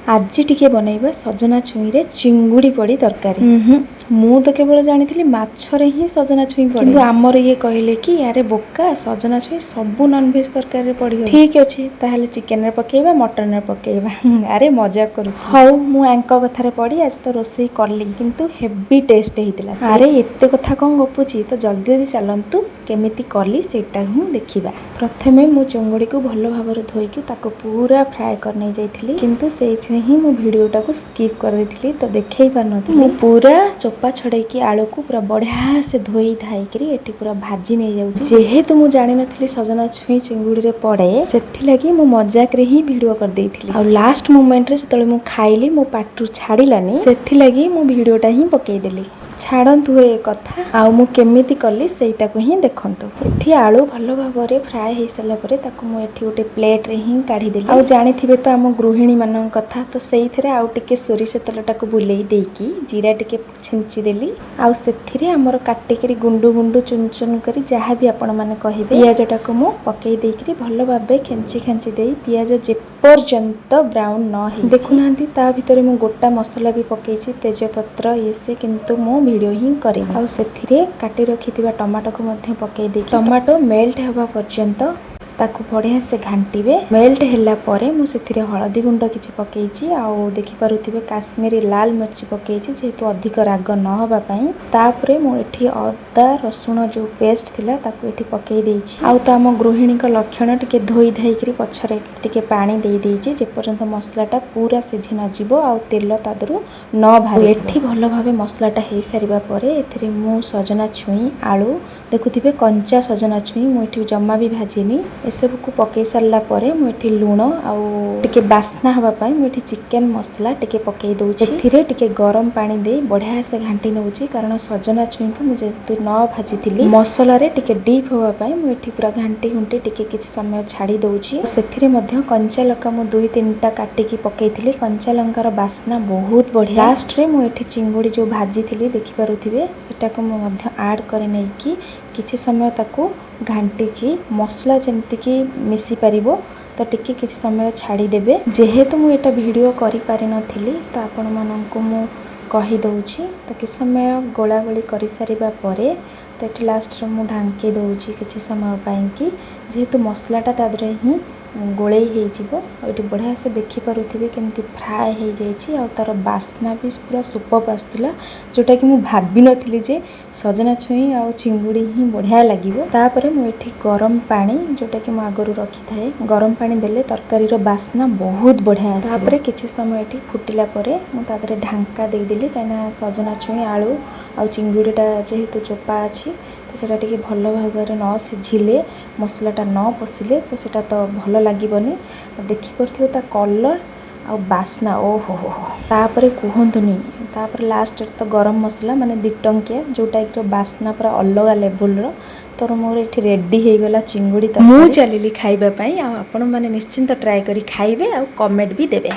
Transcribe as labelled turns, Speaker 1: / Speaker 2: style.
Speaker 1: आज टिके बनैबा सजना छुई रे चिंगुड़ी पड़ी तरकारी। मु तो केवल जानी माछरे ही सजना छुई पड़े, किंतु आमर ये कहले कि यारे बोका सजना छुई सबु नॉनवेज तरकारी पड़ी। ठीक अछि ताहले चिकन रे पकेइबा मटन रे पकेइबा। अरे मजाक करू। हौ मु एंको कथारे पड़ी आज तो रोसई करली, किंतु हेवी टेस्ट हेतिला। अरे एते कथा कोन गपुची, तो जल्दी जल्दी चलंतु केमिति करली सेटा ही देखिबा। प्रथमे मु चिंगुड़ी को भलो भाबरे धोइकी ताको पूरा फ्राई कर नै जाइथिली, किंतु सेइछे ही मु वीडियोटा को स्किप कर देथिली, तो देखै पार नथिली। मु पूरा चोपा छड़ेकी आलू को पूरा बढ़िया से धोई धाइकरी एठी पूरा भाजी नै जाउची। जेहेतु मु जानि नथिली सजना छुई चिंगुड़ी रे पड़े, सेथि लागि मु मजाक रे ही वीडियो कर देइथिली। आ लास्ट मोमेंट रे जतले मु खाइली मो पाटू छाड़िलानी, सेथि लागि मु वीडियोटा ही पकेइ देली। छाड़न्तु ए कथा आ मु केमिति करली सेइटा को ही देखंतु। एठी आलू भलो भाबरे फ्राई हे सला परे ताको मु एठी ओटे प्लेट रे ही काढी देली। आ जानिथिबे तो हम गृहिणी मानन कथा, तो सेइथरे आउ टिके सोरिष तेलटा को बुलेई देकी जीरा टिके छिंची देली। आ सेथिरे हमर काटिकरी गुंडू गुंडू चुन चुन करी जहा भी आपण माने कहिबे पियाजटा को मु पकेई देकरी भलो भाबे खेंची खेंची देई पियाज जे पर्यंत ब्राउन न हे। देखुनांती ता भितरे मु गोटा मसला भी पकेइची, तेजपत्र ये से, किंतु मु वीडियो ही करी। आ सेथिरे काटी रखिथिबा टमाटो को मध्ये पकेई दे, टमाटो मेल्ट हेबा पर्यंत ताकू बढ़िया से घांटीबे। मेल्ट हैला परे मु सेथिरे हळदी गुंड किछि पकेइची, आ देखि पारुथिबे काश्मीरी लाल मिर्च पकेइची जेहेतु अधिक राग न होबा पई। तापरे मु एठी अदा रसुण जो पेस्ट थिला ताकू एठी पकेई देइची। आ त हम गृहिणी का लक्षण टिके धोई धाइकरी पछरे टिके पानी देई देइची, जे पर्यंत मसलाटा पूरा सिझी न जिवो आ तेल तादरु न भारे। एठी भलो भाबे मसलाटा हे सारिबा परे एथिरे मु सजना छुई आलू देखुथिबे कंचा सजना छुई मु एठी जम्मा भी भाजिनी। एसबू को पकई सारा परे मुझे लुण आउ टिके बास्ना हवा पाई मुझे चिकेन मसला टिके पकई दउछि। एथिरे टिके गरम पानी दे बढ़िया से घांटी नउछि, कारण सजना छुई को मुझे तो न भाजी थिली मसला रे टिके डीप हवा पाई मुझे पूरा घांटी घुंटी टिके किछि समय छाड़ी दउछि। सेथिरे मध्य कंचा लंका मु 2-3टा काटिकी पकई थिली, कंचा लंकार बास्ना बहुत बढ़िया। लास्ट रे मु एठी चिंगुड़ी जो भाजी थिली देखि पारुथिबे सेटा को मु मध्य ऐड करे नै कि किछि समय ताको घांटी की मसला जमती की मिसी पारिबो, तो टिके किसी समय छाड़ी देबे। जेहेतु मु एटा वीडियो करि पारि नथिली, तो आपण माननको मु कहि दउछि। तो किछि समय गोला गोली करि सारिबा परे तो एठी लास्ट रे मु ढांकी दउछि किछि समय पई कि जेहेतु मसलाटा तादरे ही गोळेई हे जिवो। एठी बढ़िया से देखि पारुथिबे केमती फ्राई हे जाइछि, आ तार बास्ना भी पूरा सुपर आस्तला, जोटा कि मु भाबी नथिली जे सजना छुई आ चिंगुड़ी ही बढ़िया लागिवो। तापरे मु एठी गरम पानी जोटा कि मु आगरु रखि थाए, गरम पानी देले तरकारी रो बास्ना बहुत बढ़िया आसे। तापरे किछि समय एठी फुटिला परे मु तादरे ढांका देई देली, काइना सजना छुई आलू आ चिंगुड़ीटा जेहेतु चोपा अछि तो सेटा टिके भलो भाबरे न सिझिले मसलाटा न पसिले तो सेटा तो भलो लागिबनी। देखि परथिबो ता कलर आ बास्ना ओ हो हो। तापरे कुहंतुनी, तापरे लास्ट तो गरम मसला माने 2 टंकिया जो टाइप रो बास्ना पूरा अलग लेवल रो। तो मोर एठी रेडी हे गला चिंगुड़ी। तो मु चलिली खाइबा पई, आ आपण माने निश्चिंत ट्राई करी खाइबे आ कमेंट भी देबे।